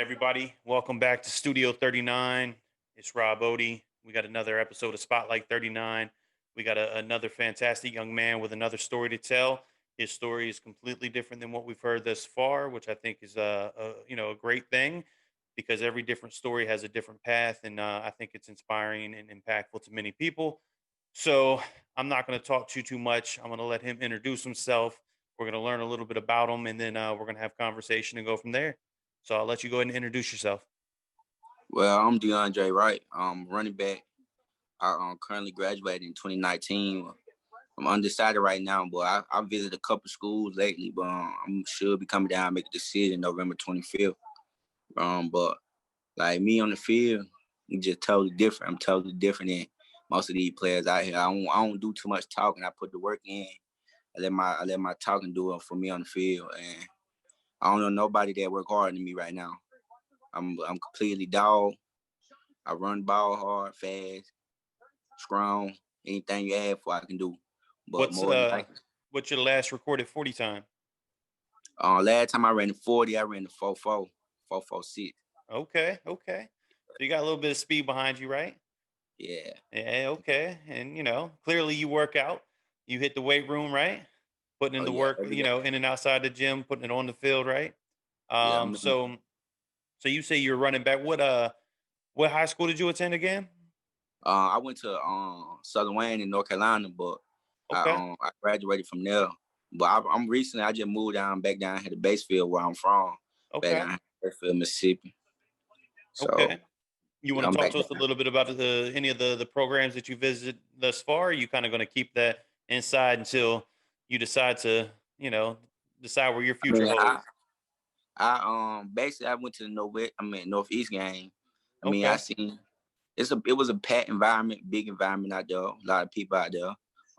everybody. Welcome back to Studio 39. It's Rob Odie. We got another episode of Spotlight 39. We got another fantastic young man with another story to tell. His story is completely different than what we've heard thus far, which I think is a great thing because every different story has a different path, and I think it's inspiring and impactful to many people. So I'm not going to talk too much. I'm going to let him introduce himself. We're going to learn a little bit about him, and then we're going to have conversation and go from there. So I'll let you go ahead and introduce yourself. Well, I'm Deandre Wright. Running back. I currently graduated in 2019. I'm undecided right now, but I visited a couple schools lately, but I'm should be coming down and make a decision November 25th. But like me on the field, I'm just totally different. I'm totally different than most of these players out here. I don't do too much talking. I put the work in. I let my talking do it for me on the field, and I don't know nobody that work harder than me right now. I'm completely dog. I run the ball hard, fast, strong. Anything you ask for, I can do. But What's more than uh likely, what's your last recorded 40 time? last time I ran the 40, I ran the 4.4, 4.46. Okay, okay. So you got a little bit of speed behind you, right? Yeah, Yeah, okay. And clearly you work out. You hit the weight room, right? Putting in oh the yeah, work, every day. in and outside the gym, putting it on the field, right? Yeah, Um, so so you say you're running back. What high school did you attend again? I went to Southern Wayne in North Carolina, but Okay. I graduated from there. But I'm recently I just moved back down here to Batesville where I'm from, back Okay. down here, Batesville, Mississippi. So Okay. You want yeah, to I'm talk back to us a down. little bit about any of the programs that you visited thus far? Or are you kind of going to keep that inside until you decide to, you know, decide where your I future mean, holds? I basically I went to the Northeast game. I mean, I Okay. seen it was a packed environment, big environment out there, a lot of people out there.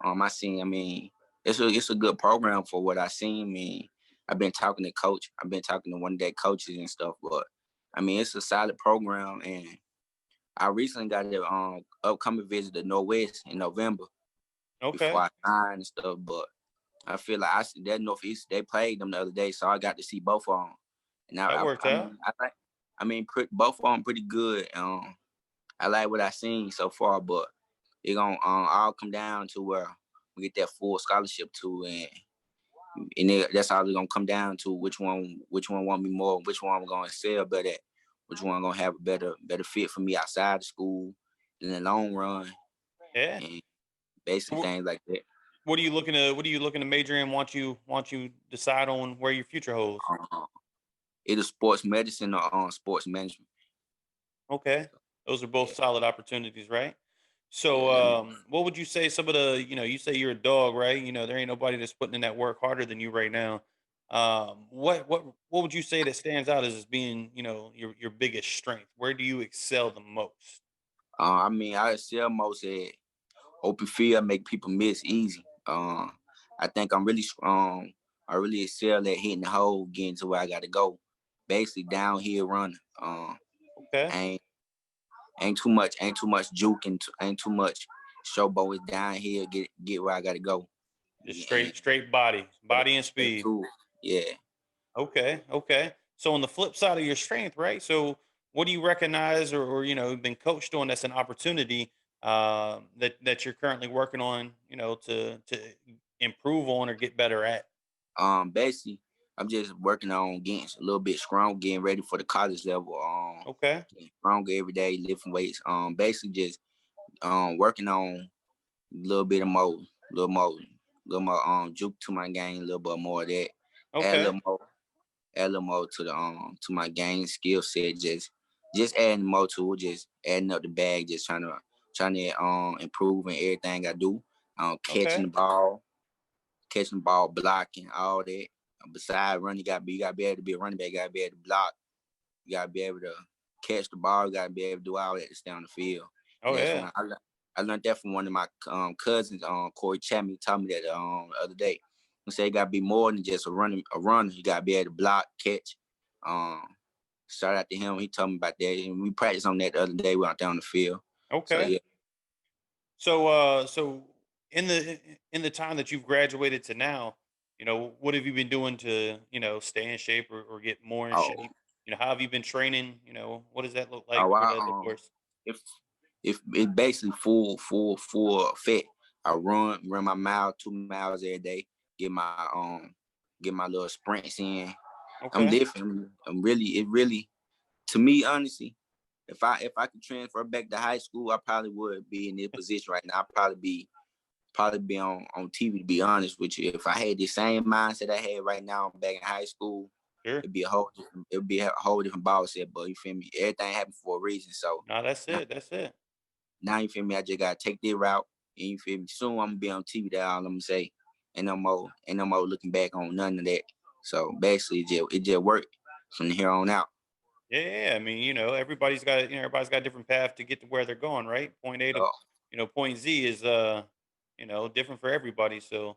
I seen, I mean, it's a good program for what I seen. I mean, I've been talking to coach, I've been talking to one day coaches and stuff, but I mean, it's a solid program, and I recently got the upcoming visit to Northwest in November before Okay. I signed and stuff, but I feel like I see that Northeast they played them the other day, so I got to see both of them, and That worked out. I mean, both of them pretty good. I like what I seen so far, but it gonna all come down to where we get that full scholarship to, that's all it's gonna come down to which one want me more, which one I'm gonna excel better at, which one gonna have a better fit for me outside the school in the long run, Yeah. and So basic things like that. what are you looking to major in once you decide on where your future holds? Uh, Either sports medicine or sports management. Okay. Those are both Yeah, solid opportunities, right? So, yeah. what would you say some of you say you're a dog, right? There ain't nobody that's putting in that work harder than you right now. What would you say that stands out as being, your biggest strength? Where do you excel the most? I mean, I excel most at open field, make people miss easy. I think I'm really strong. I really excel at hitting the hole, getting to where I got to go. Basically, downhill running. Okay. Ain't ain't too much juking, ain't too much showboat. It's downhill, get where I got to go. Just And straight body and straight speed. to it. Yeah. Okay, okay. So on the flip side of your strength, right? So what do you recognize or been coached on that's an opportunity that you're currently working on, to improve on or get better at? Basically, I'm just working on getting a little bit strong, getting ready for the college level. Okay. Getting stronger every day, lifting weights. Basically just working on a little more, little more juke to my game, a little bit more of that. Add a Okay. little more, add a little more to the to my game skill set. Just adding more to it, just adding up the bag, just trying to improve in everything I do. Okay. Catching the ball, blocking, all that. Besides running, you gotta be able to be a running back. You gotta be able to block. You gotta be able to catch the ball. You gotta be able to do all that to stay on the field. Oh And that's yeah. when I learned that from one of my cousins, Corey Chapman. He taught me that the other day. He said you gotta be more than just a runner. You gotta be able to block, catch. Um, Shout out to him. He told me about that, and we practiced on that the other day. We went down the field. So Okay. yeah, So in the time that you've graduated to now, what have you been doing to, stay in shape or get more in oh, shape? how have you been training? What does that look like Oh, for the course? if if it basically full fit. I run my mile, 2 miles every day. Get my get my little sprints in. I'm Okay. different. I'm really it really to me honestly. If I could transfer back to high school, I probably would be in this position right now. I'd probably be on TV, to be honest with you. If I had the same mindset I had right now back in high school, Sure. it'd be a whole different ball set. But you feel me? Everything happened for a reason. So No, that's now, it. That's it. now you feel me? I just gotta take this route. And you feel me? Soon I'm gonna be on TV. That's all I'm gonna say. Ain't no more looking back on none of that. So basically, it just worked from here on out. Yeah, yeah, yeah. I mean, everybody's got a different path to get to where they're going, right? Point A to, So, point Z is different for everybody. So,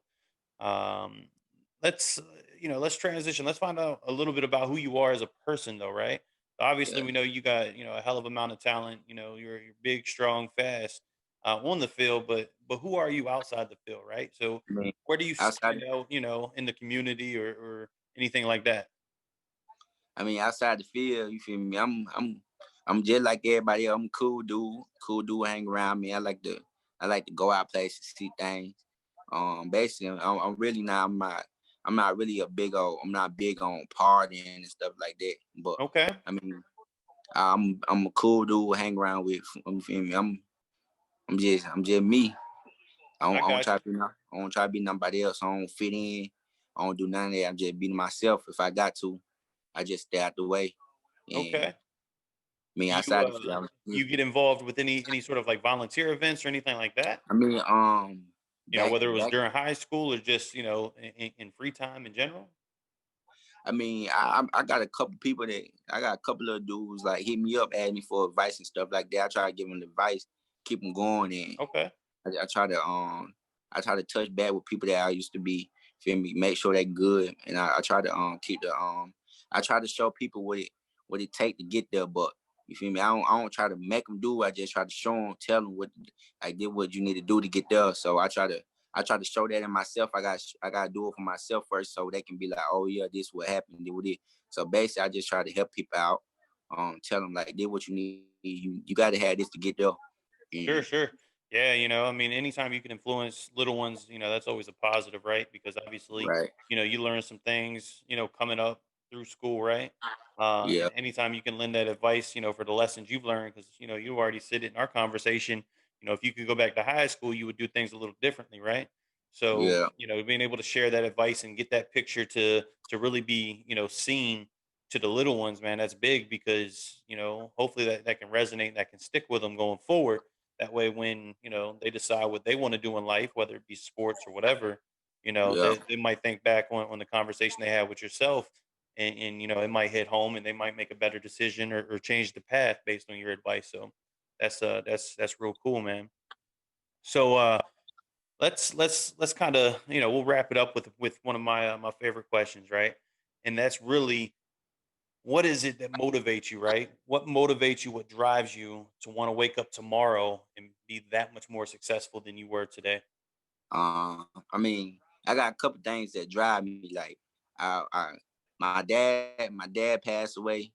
um, let's let's transition. Let's find out a little bit about who you are as a person, though, right? Obviously, yeah, we know you got a hell of amount of talent. You're big, strong, fast on the field, but who are you outside the field, right? So, I mean, where do you outside stand out, in the community or anything like that? outside the field, you feel me? I'm just like everybody else. I'm a cool dude, hang around me. I like to go out places, see things. Basically, I'm really not. I'm not really I'm not big on partying and stuff like that. But Okay, I mean, I'm a cool dude, hang around with. You feel me? I'm just me. I I don't got try you. to be I don't try to be nobody else. I don't fit in. I don't do none of that. I'm just being myself. If I got to, I just stay out the way. And Okay. me Do you outside the field. do you get involved with any sort of like volunteer events or anything like that? I mean, back Whether it was back. during high school or just in free time in general. I mean, I got a couple people that I got a couple of dudes like hit me up, ask me for advice and stuff like that. I try to give them advice, keep them going, and Okay, I try to touch back with people that I used to be. Feel me? Make sure they good, and I try to keep the I try to show people what it take to get there. But you feel me? I don't try to make them do. I just try to show them, tell them what I did, what you need to do to get there. So I try to show that in myself. I got to do it for myself first, so they can be like, oh yeah, this what happened with it. So basically, I just try to help people out. Tell them like, did what you need. You got to have this to get there. sure, And sure. Yeah, I mean, anytime you can influence little ones, that's always a positive, right? Because obviously, right, you learn some things, coming up through school, right? yeah, And anytime you can lend that advice, for the lessons you've learned, because you already said it in our conversation. If you could go back to high school, you would do things a little differently, right? So, yeah, being able to share that advice and get that picture to really be, seen to the little ones, man, that's big because hopefully that can resonate, that can stick with them going forward. That way, when they decide what they want to do in life, whether it be sports or whatever, yeah, they might think back on the conversation they had with yourself, and it might hit home, and they might make a better decision or change the path based on your advice. So that's real cool, man. So let's kind of we'll wrap it up with one of my favorite questions, right? And that's really, what is it that motivates you, right? What motivates you? What drives you to want to wake up tomorrow and be that much more successful than you were today? I mean, I got a couple things that drive me. Like, I my dad passed away,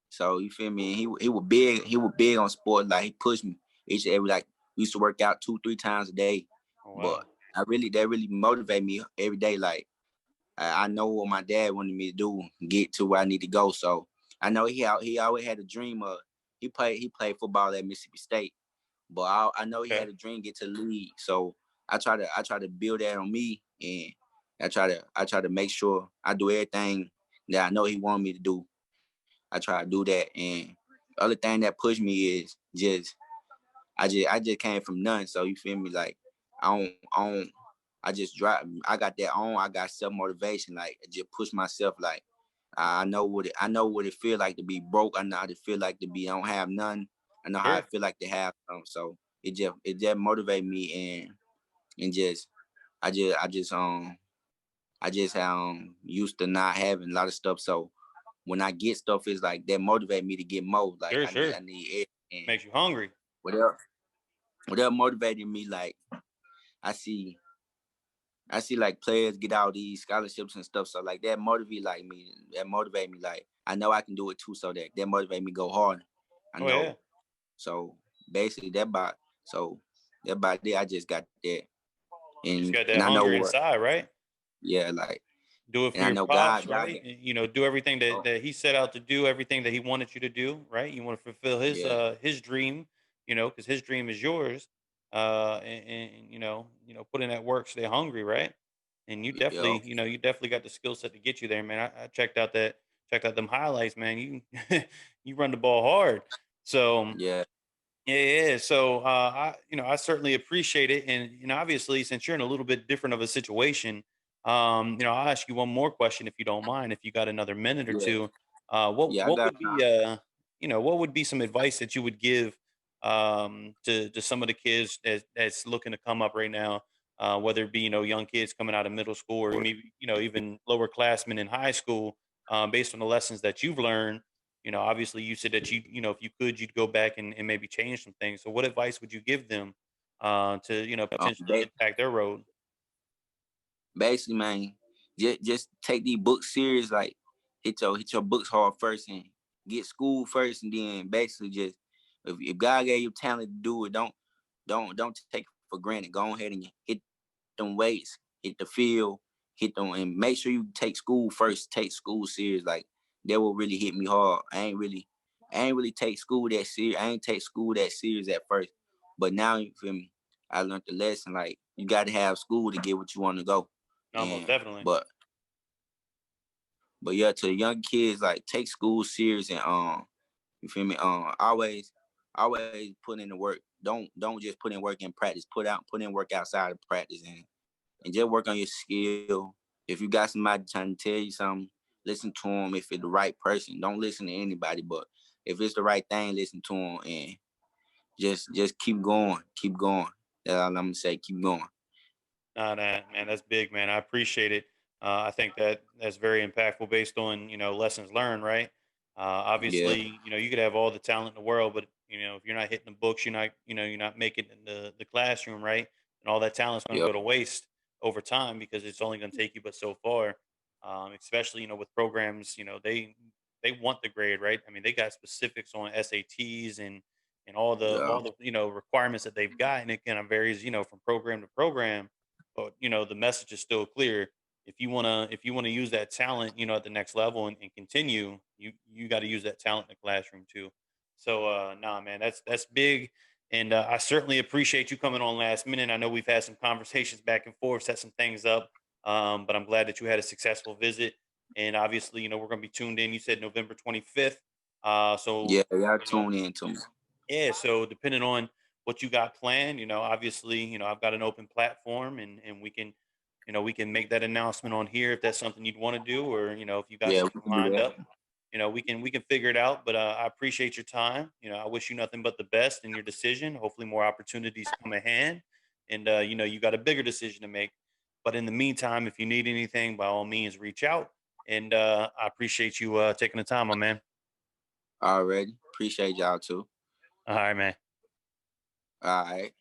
so you feel me. He was big. He was big on sports. Like he pushed me each and every like we used to work out 2 3 times a day. Oh But wow. that really motivate me every day. Like I know what my dad wanted me to do, get to where I need to go. So I know he always had a dream of he played football at Mississippi State. But I know he Okay. had a dream get to the league, so I try to build that on me, and I try to make sure I do everything that I know he wanted me to do. I try to do that, and the other thing that pushed me is just I just came from none, so you feel me? Like I don't I just drive. I got that on. I got self motivation. Like I just push myself. Like I know what it feel like to be broke. I know how it feel like to be I don't have none. I know how I Sure. feel like to have some. So it just motivate me and just I just used to not having a lot of stuff. So when I get stuff, it's like that motivate me to get more. Like Sure. I need Sure. I need it. And Makes you hungry. whatever whatever motivated me, like I see I see like players get out these scholarships and stuff. So like that motivate me. Like I know I can do it too. So that motivate me go harder. I Oh yeah, know. So basically so that about it. I just got that, you just got and that I know hunger what. inside, right? Yeah, like, Do it and for I your know pops, God. right? Do everything Oh, that he set out to do, everything that he wanted you to do, right? You want to fulfill yeah, his dream, because his dream is yours. And put in that work, stay hungry, right? And yeah, you definitely got the skill set to get you there, man. I checked out them highlights, man. You you run the ball hard. So yeah, yeah, yeah. Yeah. So I certainly appreciate it, and obviously, since you're in a little bit different of a situation, I'll ask you one more question if you don't mind, if you got another minute or yeah, two. yeah. I What got would time. be what would be some advice that you would give to some of the kids that's looking to come up right now, whether it be young kids coming out of middle school or maybe even lower classmen in high school, based on the lessons that you've learned. Obviously you said that if you could, you'd go back and maybe change some things. So what advice would you give them to, potentially Ba- impact their road? Basically, man, just take these books serious. Like, hit your books hard first, and get school first, and then basically just, if God gave you talent to do it, don't take it for granted. Go ahead and hit them weights, hit the field, hit them, and make sure you take school first. Take school serious. Like, that will really hit me hard. I ain't really take school that serious. I ain't take school that serious at first, but now you feel me. I learned the lesson. Like, you got to have school to get what you want to go. No, most And definitely. but yeah, to the young kids, like, take school serious, and you feel me? Always put in the work. Don't just put in work in practice. Put in work outside of practice, and just work on your skill. If you got somebody trying to tell you something, listen to them. If it's the right person, don't listen to anybody. But if it's the right thing, listen to them, and just keep going, keep going. That's all I'm gonna say. Keep going. Nah, that man, that's big, man. I appreciate it. I think that that's very impactful based on lessons learned, right? Yeah, Obviously, you could have all the talent in the world, but if you're not hitting the books, you're not making it in the classroom, right? And all that talent's going to yeah, go to waste over time because it's only going to take you but so far. Especially with programs, they want the grade, right? I mean, they got specifics on SATs and yeah, all the requirements that they've got, and it kind of varies, from program to program, but the message is still clear. If you wanna use that talent, at the next level and continue, you got to use that talent in the classroom too. So nah, man, that's big, and I certainly appreciate you coming on last minute. I know we've had some conversations back and forth, set some things up, but I'm glad that you had a successful visit, and obviously, we're gonna be tuned in. You said November 25th, so yeah. Y'all you know tune in to me. yeah, so depending on what you got planned, obviously, I've got an open platform and we can make that announcement on here if that's something you'd want to do, or, if you got Yeah, we something can do lined that. up, we can figure it out. But I appreciate your time. I wish you nothing but the best in your decision. Hopefully more opportunities come at hand. And you got a bigger decision to make. But in the meantime, if you need anything, by all means reach out. And I appreciate you taking the time, my man. Already appreciate y'all too. All right, man. All right.